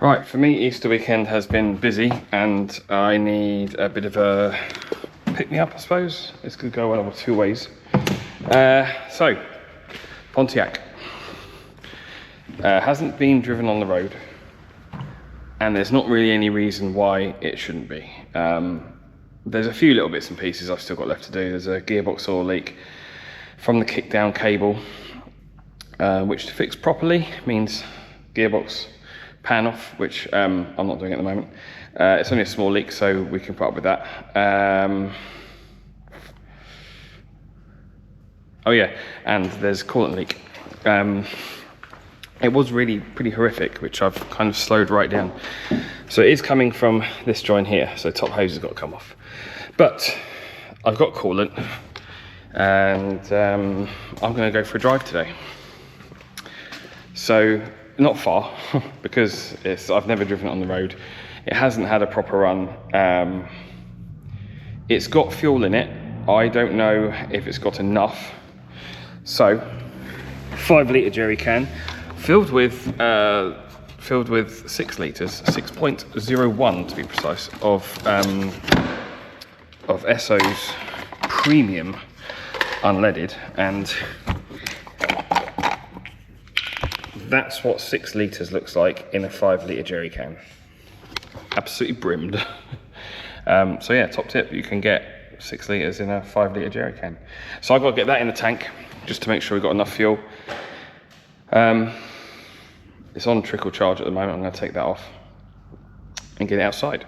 Right, for me, Easter weekend has been busy and I need a bit of a pick-me-up, I suppose. This could go one of two ways. So, Pontiac. Hasn't been driven on the road and there's not really any reason why it shouldn't be. There's a few little bits and pieces I've still got left to do. There's a gearbox oil leak from the kick-down cable, which to fix properly means gearbox pan off, which I'm not doing at the moment. It's only a small leak, so we can put up with that. Oh yeah, and there's coolant leak. It was really pretty horrific, which I've kind of slowed right down. So it is coming from this joint here, so top hose has got to come off. But I've got coolant, and I'm going to go for a drive today. So not far, because I've never driven it on the road. It hasn't had a proper run. It's got fuel in it. I don't know if it's got enough. So 5 litre jerry can filled with 6 litres, 6.01 to be precise, of Esso's premium unleaded, and that's what 6 litres looks like in a 5 litre jerry can. Absolutely brimmed. So yeah, top tip, you can get 6 litres in a 5 litre jerry can. So I've got to get that in the tank just to make sure we've got enough fuel. It's on trickle charge at the moment. I'm going to take that off and get it outside.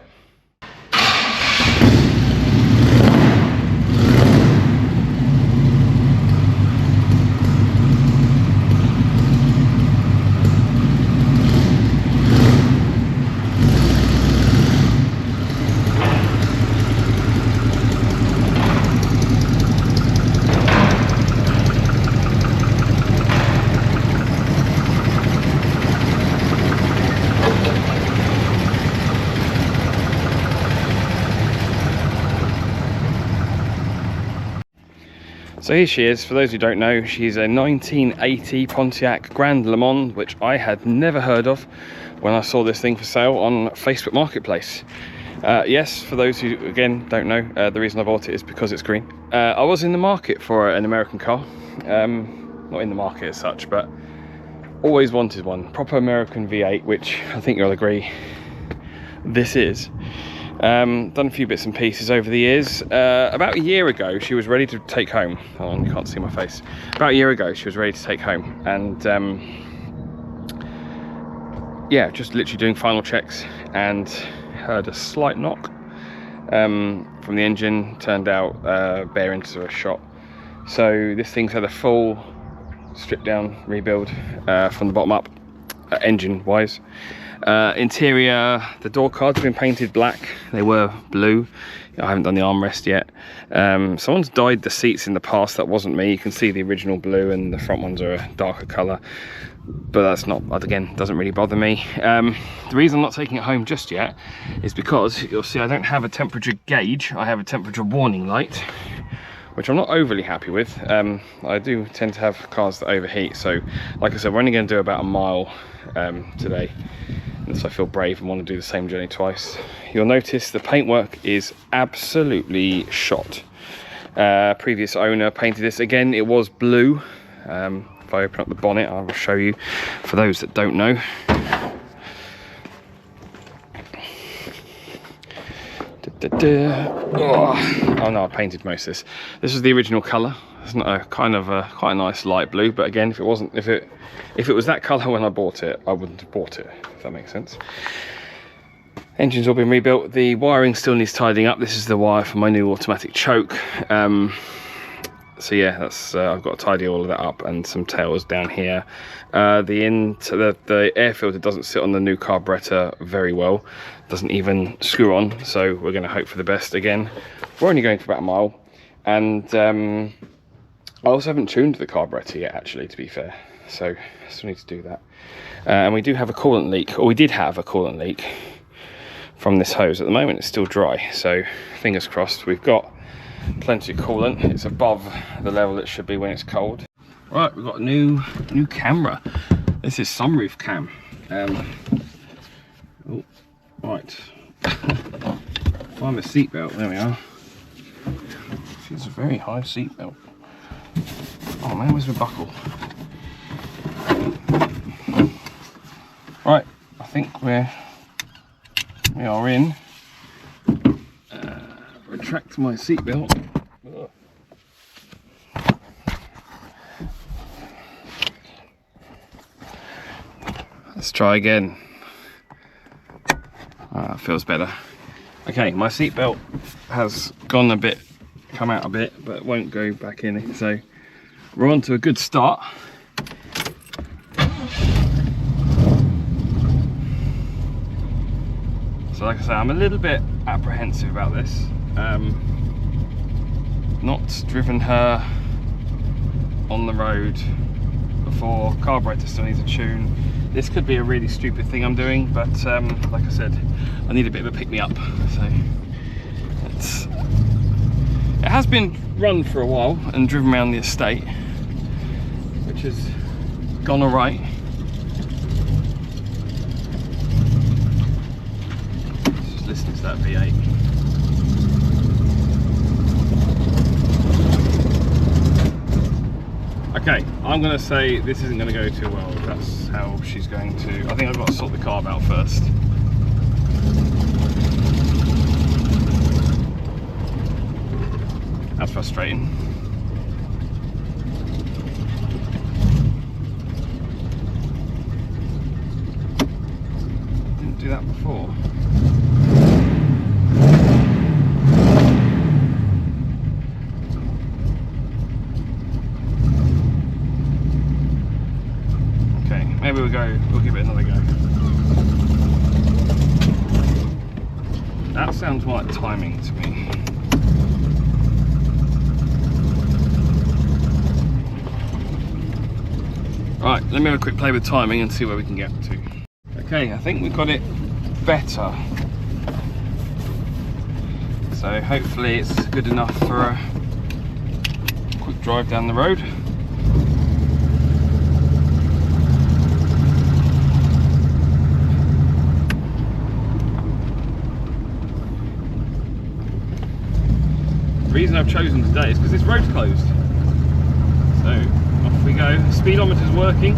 So here she is. For those who don't know, she's a 1980 Pontiac Grand LeMans, which I had never heard of when I saw this thing for sale on Facebook Marketplace. Yes, for those who, again, don't know, the reason I bought it is because it's green. I was in the market for an American car. Not in the market as such, but always wanted one. Proper American V8, which I think you'll agree this is. Done a few bits and pieces over the years. About a year ago, she was ready to take home. Hold on, you can't see my face. About a year ago, she was ready to take home, and yeah, just literally doing final checks and heard a slight knock from the engine. Turned out bearings were shot. So this thing's had a full strip down rebuild from the bottom up, engine wise. Interior, the door cards have been painted black. They were blue. I haven't done the armrest yet. Someone's dyed the seats in the past. That wasn't me. You can see the original blue, and the front ones are a darker colour, but that's not, again, doesn't really bother me. The reason I'm not taking it home just yet is because you'll see I don't have a temperature gauge. I have a temperature warning light, which I'm not overly happy with. I do tend to have cars that overheat, so like I said, we're only going to do about a mile today, and so I feel brave and want to do the same journey twice. You'll notice the paintwork is absolutely shot. Previous owner painted this. Again, it was blue. If I open up the bonnet, I will show you for those that don't know. Oh no, I painted most of this. This was the original colour. It's not a kind of quite a nice light blue, but again, if it was that colour when I bought it, I wouldn't have bought it, if that makes sense. Engine's all been rebuilt. The wiring still needs tidying up. This is the wire for my new automatic choke. So yeah, that's I've got to tidy all of that up, and some tails down here. The air filter doesn't sit on the new carburetor very well. Doesn't even screw on, so we're going to hope for the best. Again, we're only going for about a mile, and I also haven't tuned the carburetor yet, actually, to be fair, so I still need to do that. And we do have a coolant leak, or we did have a coolant leak from this hose. At the moment it's still dry, so fingers crossed. We've got plenty of coolant. It's above the level it should be when it's cold. Right, we've got a new camera. This is sunroof cam. Oh, right. Find the seatbelt. There we are. She's a very high seatbelt. Oh man, where's the buckle? Right, I think we are in. Retract my seatbelt. Let's try again. That feels better. Okay, my seatbelt has gone a bit, come out a bit, but won't go back in. So we're on to a good start. So like I say, I'm a little bit apprehensive about this. Not driven her on the road before. Carburetor still needs a tune. This could be a really stupid thing I'm doing, but like I said, I need a bit of a pick-me-up. So it has been run for a while and driven around the estate, which has gone all right. Just listening to that V8. Okay, I'm going to say this isn't going to go too well. That's how she's going to. I think I've got to sort the carb out first. That's frustrating. Didn't do that before. Maybe we'll give it another go. That sounds more like timing to me. Right, let me have a quick play with timing and see where we can get to. Okay, I think we've got it better. So hopefully it's good enough for a quick drive down the road. The reason I've chosen today is because this road's closed. So off we go. The speedometer's working.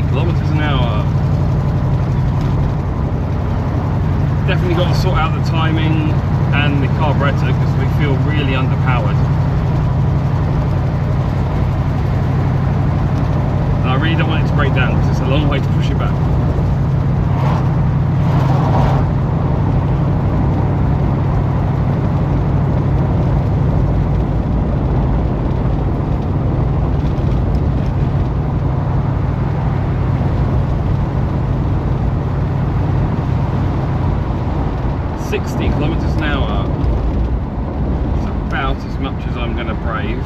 Kilometers an hour. Definitely got to sort out the timing and the carburetor because we feel really underpowered. And I really don't want it to break down because it's a long way to push it back. Kilometers an hour. It's about as much as I'm going to brave.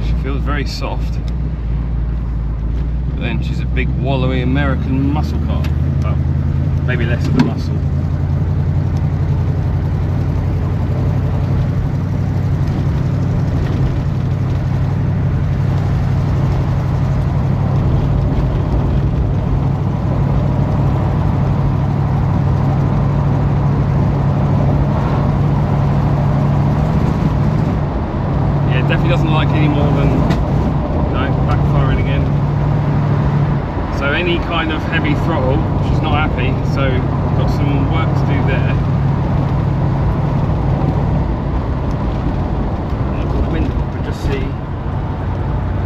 She feels very soft, but then she's a big wallowy American muscle car. Well, maybe less of the muscle. Definitely doesn't like it any more than, you know, backfiring again. So any kind of heavy throttle, she's not happy, so got some work to do there. Look at the window, we can just see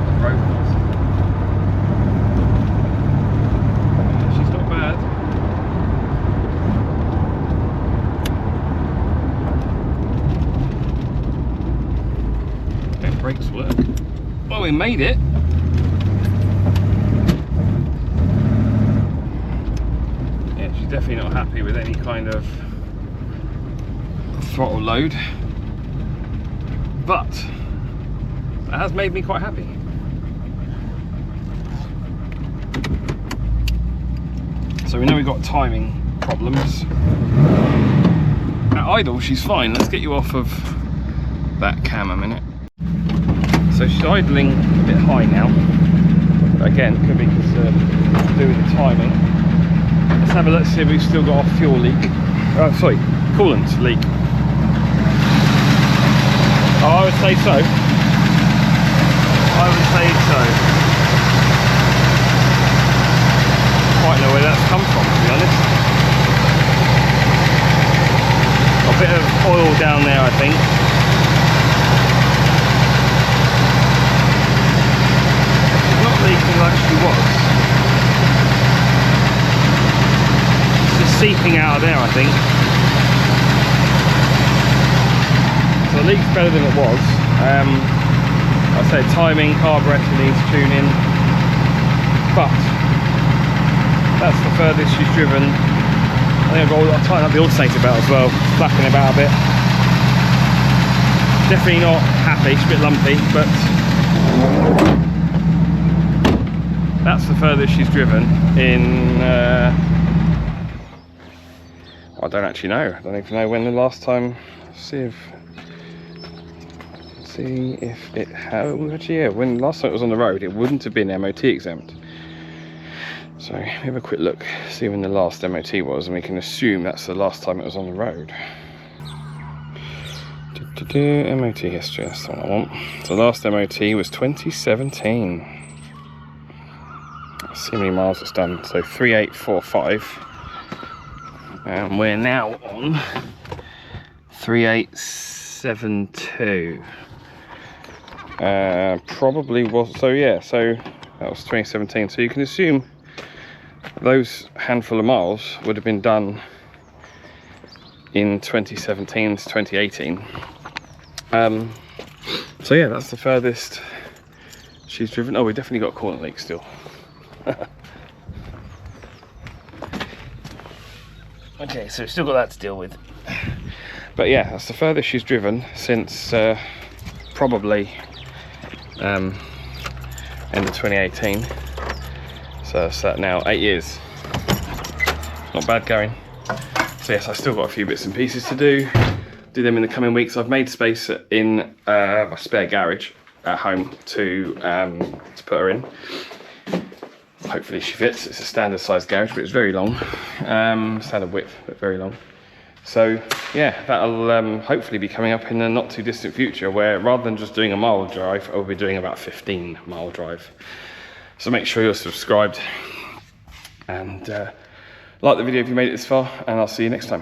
the road cars. She's not bad. Brakes work. Well, we made it. Yeah, she's definitely not happy with any kind of throttle load, but that has made me quite happy. So we know we've got timing problems. At idle, she's fine. Let's get you off of that cam a minute. So she's idling a bit high now. But again, could be because to do with the timing. Let's have a look, see if we've still got our fuel leak. Oh, sorry, coolant leak. Oh, I would say so. I would say so. Quite know where that's come from, to be honest. A bit of oil down there, I think. She's not leaking like she was. It's just seeping out of there, I think. So the leak's better than it was. I'd say timing, carburetor needs tuning, but that's the furthest she's driven. I think I'll tighten up the alternator belt as well, flapping about a bit. Definitely not happy, it's a bit lumpy, but that's the furthest she's driven in, I don't actually know. I don't even know when the last time, see if it actually, yeah, when last time it was on the road, it wouldn't have been MOT exempt. So we have a quick look, see when the last MOT was, and we can assume that's the last time it was on the road. MOT history, that's the one I want. So the last MOT was 2017. Let's see how many miles it's done. So 3845. And we're now on 3872. Probably was, so yeah, so that was 2017. So you can assume those handful of miles would have been done in 2017 to 2018. So yeah, that's the furthest she's driven. Oh, we definitely got a coolant leak still. Okay, so we've still got that to deal with. But yeah, that's the furthest she's driven since probably end of 2018. So it's now 8 years. Not bad going. So yes, I've still got a few bits and pieces to do them in the coming weeks. I've made space in a spare garage at home to put her in. Hopefully she fits. It's a standard size garage, but it's very long. Standard width, but very long. So yeah, that'll hopefully be coming up in the not too distant future, where rather than just doing a mile drive, I'll be doing about 15-mile drive. So make sure you're subscribed and like the video if you made it this far, and I'll see you next time.